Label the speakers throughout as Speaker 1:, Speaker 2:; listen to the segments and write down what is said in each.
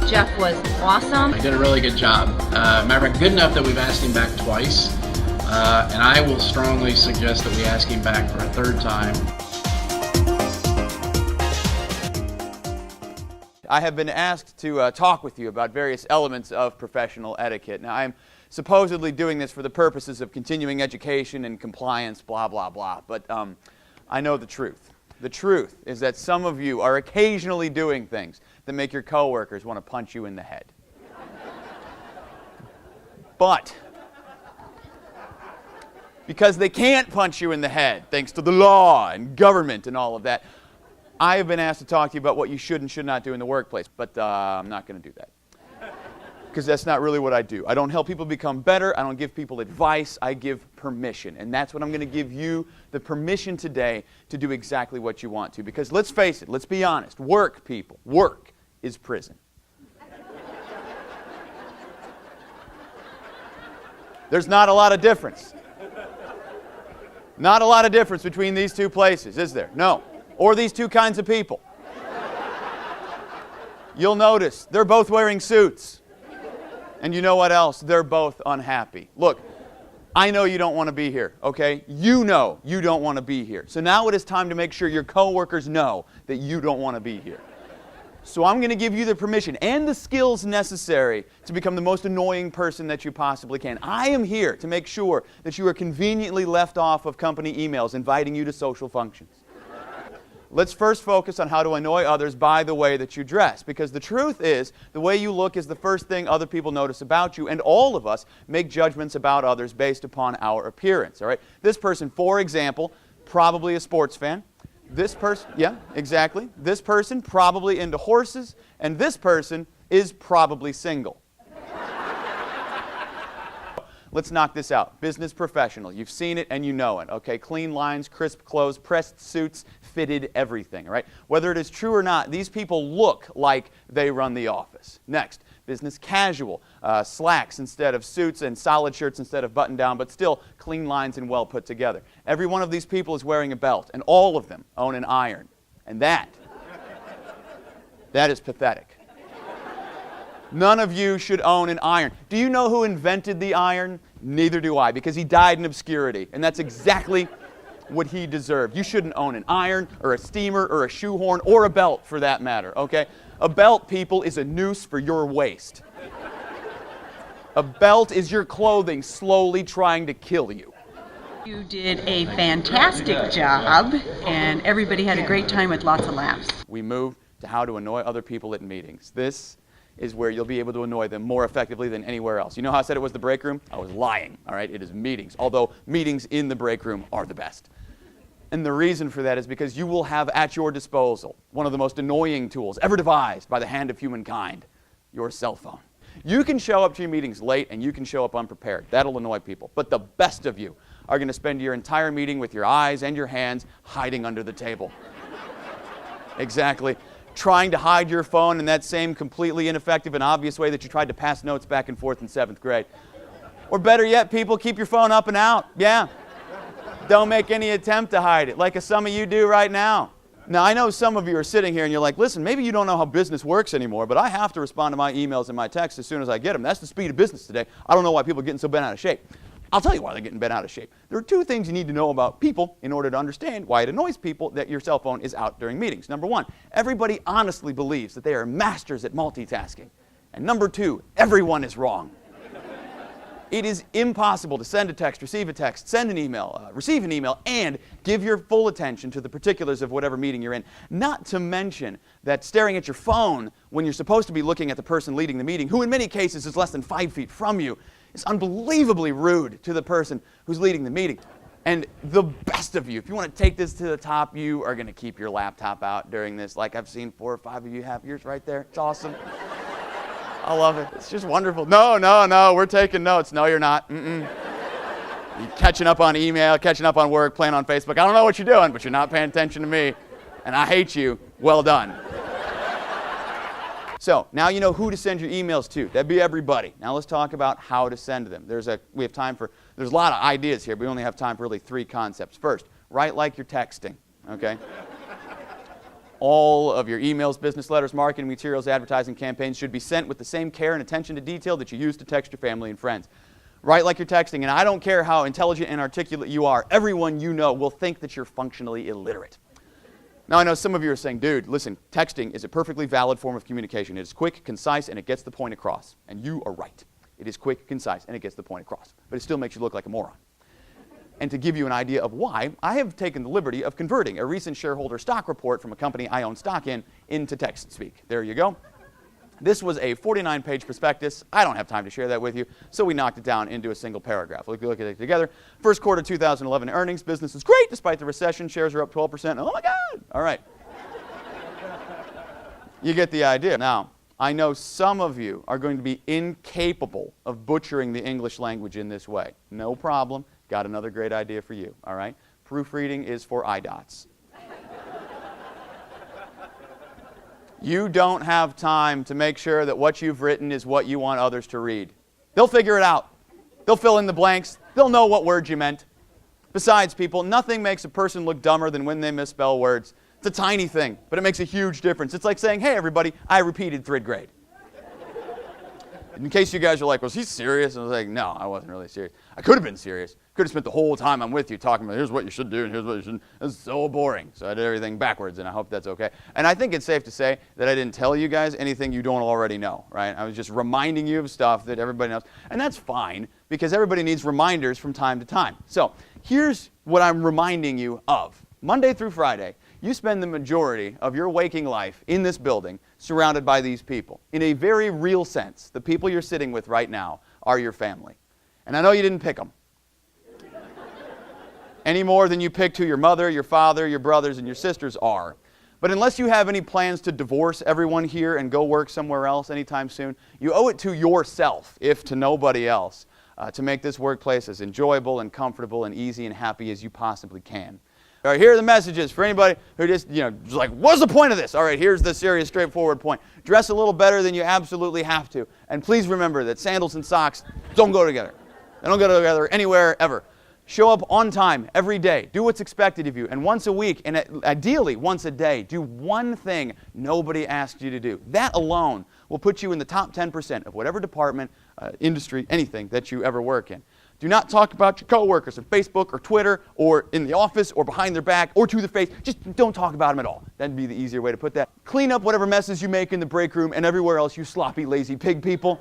Speaker 1: Jeff was awesome.
Speaker 2: He did a really good job. Matter of fact, good enough that we've asked him back twice. And I will strongly suggest that we ask him back for a third time.
Speaker 3: I have been asked to talk with you about various elements of professional etiquette. Now, I'm supposedly doing this for the purposes of continuing education and compliance, blah, blah, blah. But I know the truth. The truth is that some of you are occasionally doing things that make your coworkers want to punch you in the head. But because they can't punch you in the head, thanks to the law and government and all of that, I have been asked to talk to you about what you should and should not do in the workplace, but I'm not going to do that. Because that's not really what I do. I don't help people become better. I don't give people advice. I give permission. And that's what I'm going to give you, the permission today to do exactly what you want to. Because let's face it, let's be honest. Work, people, work is prison. There's not a lot of difference. Not a lot of difference between these two places, is there? No. Or these two kinds of people. You'll notice they're both wearing suits. And you know what else? They're both unhappy. Look, I know you don't want to be here, okay? You know you don't want to be here. So now it is time to make sure your coworkers know that you don't want to be here. So I'm going to give you the permission and the skills necessary to become the most annoying person that you possibly can. I am here to make sure that you are conveniently left off of company emails inviting you to social functions. Let's first focus on how to annoy others by the way that you dress. Because the truth is, the way you look is the first thing other people notice about you. And all of us make judgments about others based upon our appearance. All right? This person, for example, probably a sports fan. This person, yeah, exactly. This person, probably into horses. And this person is probably single. Let's knock this out. Business professional. You've seen it and you know it. Okay, clean lines, crisp clothes, pressed suits, fitted everything. Right? Whether it is true or not, these people look like they run the office. Next, business casual. Slacks instead of suits and solid shirts instead of button down, but still clean lines and well put together. Every one of these people is wearing a belt, and all of them own an iron. And that is pathetic. None of you should own an iron. Do you know who invented the iron? Neither do I, because he died in obscurity. And that's exactly what he deserved. You shouldn't own an iron or a steamer or a shoehorn or a belt for that matter, okay? A belt, people, is a noose for your waist. A belt is your clothing slowly trying to kill you.
Speaker 4: You did a fantastic job, and everybody had a great time with lots of laughs.
Speaker 3: We move to how to annoy other people at meetings. This is where you'll be able to annoy them more effectively than anywhere else. You know how I said it was the break room? I was lying, all right? It is meetings, although meetings in the break room are the best. And the reason for that is because you will have at your disposal one of the most annoying tools ever devised by the hand of humankind, your cell phone. You can show up to your meetings late and you can show up unprepared. That'll annoy people. But the best of you are going to spend your entire meeting with your eyes and your hands hiding under the table. Exactly. Trying to hide your phone in that same completely ineffective and obvious way that you tried to pass notes back and forth in 7th grade. Or better yet, people, keep your phone up and out. Yeah. Don't make any attempt to hide it, like some of you do right now. Now, I know some of you are sitting here and you're like, listen, maybe you don't know how business works anymore, but I have to respond to my emails and my texts as soon as I get them. That's the speed of business today. I don't know why people are getting so bent out of shape. I'll tell you why they're getting bent out of shape. There are two things you need to know about people in order to understand why it annoys people that your cell phone is out during meetings. Number one, everybody honestly believes that they are masters at multitasking. And number two, everyone is wrong. It is impossible to send a text, receive a text, send an email, receive an email, and give your full attention to the particulars of whatever meeting you're in. Not to mention that staring at your phone when you're supposed to be looking at the person leading the meeting, who in many cases is less than 5 feet from you, is unbelievably rude to the person who's leading the meeting. And the best of you, if you want to take this to the top, you are going to keep your laptop out during this, like I've seen 4 or 5 of you have yours right there. It's awesome. I love it. It's just wonderful. No, we're taking notes. No, you're not. You're catching up on email, catching up on work, playing on Facebook. I don't know what you're doing, but you're not paying attention to me. And I hate you. Well done. So, now you know who to send your emails to. That'd be everybody. Now let's talk about how to send them. There's a lot of ideas here, but we only have time for really 3 concepts. First, write like you're texting, okay? All of your emails, business letters, marketing materials, advertising campaigns should be sent with the same care and attention to detail that you use to text your family and friends. Write like you're texting, and I don't care how intelligent and articulate you are, everyone you know will think that you're functionally illiterate. Now, I know some of you are saying, dude, listen, texting is a perfectly valid form of communication. It is quick, concise, and it gets the point across. And you are right. It is quick, concise, and it gets the point across. But it still makes you look like a moron. And to give you an idea of why, I have taken the liberty of converting a recent shareholder stock report from a company I own stock in into text speak. There you go. This was a 49-page prospectus. I don't have time to share that with you, so we knocked it down into a single paragraph. Look at it together. First quarter 2011 earnings. Business is great despite the recession. Shares are up 12%. Oh, my God. All right. You get the idea. Now, I know some of you are going to be incapable of butchering the English language in this way. No problem. Got another great idea for you, all right? Proofreading is for IDOTs. You don't have time to make sure that what you've written is what you want others to read. They'll figure it out. They'll fill in the blanks. They'll know what words you meant. Besides, people, nothing makes a person look dumber than when they misspell words. It's a tiny thing, but it makes a huge difference. It's like saying, hey, everybody, I repeated third grade. In case you guys are like, was he serious? And I was like, no, I wasn't really serious. I could have been serious. Could have spent the whole time I'm with you talking about here's what you should do and here's what you shouldn't. It's so boring. So I did everything backwards, and I hope that's okay. And I think it's safe to say that I didn't tell you guys anything you don't already know, right? I was just reminding you of stuff that everybody knows. And that's fine, because everybody needs reminders from time to time. So here's what I'm reminding you of. Monday through Friday, you spend the majority of your waking life in this building surrounded by these people. In a very real sense, the people you're sitting with right now are your family. And I know you didn't pick them. Any more than you picked who your mother, your father, your brothers, and your sisters are. But unless you have any plans to divorce everyone here and go work somewhere else anytime soon, you owe it to yourself, if to nobody else, to make this workplace as enjoyable and comfortable and easy and happy as you possibly can. All right, here are the messages for anybody who just like, what's the point of this? All right, here's the serious, straightforward point. Dress a little better than you absolutely have to. And please remember that sandals and socks don't go together. They don't go together anywhere, ever. Show up on time every day. Do what's expected of you. And once a week, and ideally once a day, do one thing nobody asked you to do. That alone will put you in the top 10% of whatever department, industry, anything that you ever work in. Do not talk about your coworkers on Facebook or Twitter or in the office or behind their back or to their face. Just don't talk about them at all. That'd be the easier way to put that. Clean up whatever messes you make in the break room and everywhere else, you sloppy, lazy pig people.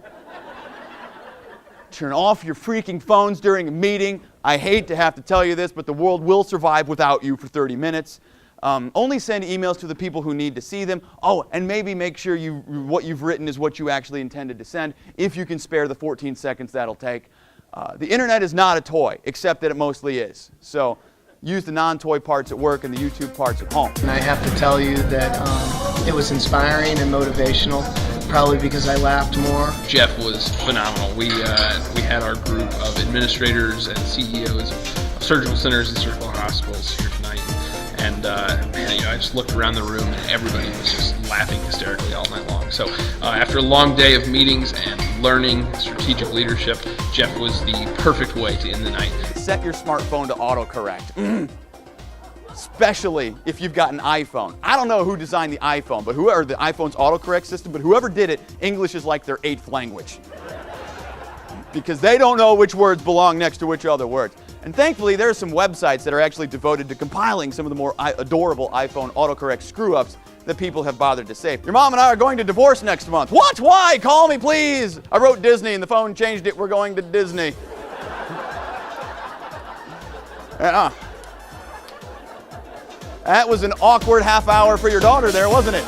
Speaker 3: Turn off your freaking phones during a meeting. I hate to have to tell you this, but the world will survive without you for 30 minutes. Only send emails to the people who need to see them. Oh, and maybe make sure what you've written is what you actually intended to send, if you can spare the 14 seconds that'll take. The internet is not a toy, except that it mostly is. So use the non-toy parts at work and the YouTube parts at home.
Speaker 1: And I have to tell you that it was inspiring and motivational, probably because I laughed more.
Speaker 2: Jeff was phenomenal. We had our group of administrators and CEOs of surgical centers and surgical hospitals here tonight. And man, I just looked around the room and everybody was just laughing hysterically all night long. So after a long day of meetings and learning strategic leadership, Jeff was the perfect way to end the night.
Speaker 3: Set your smartphone to autocorrect. Especially if you've got an iPhone. I don't know who designed the iPhone, but whoever the iPhone's autocorrect system, but whoever did it, English is like their 8th language. Because they don't know which words belong next to which other words. And thankfully, there are some websites that are actually devoted to compiling some of the more adorable iPhone autocorrect screw-ups that people have bothered to save. Your mom and I are going to divorce next month. What? Why? Call me, please. I wrote Disney and the phone changed it. We're going to Disney. That was an awkward half hour for your daughter there, wasn't it?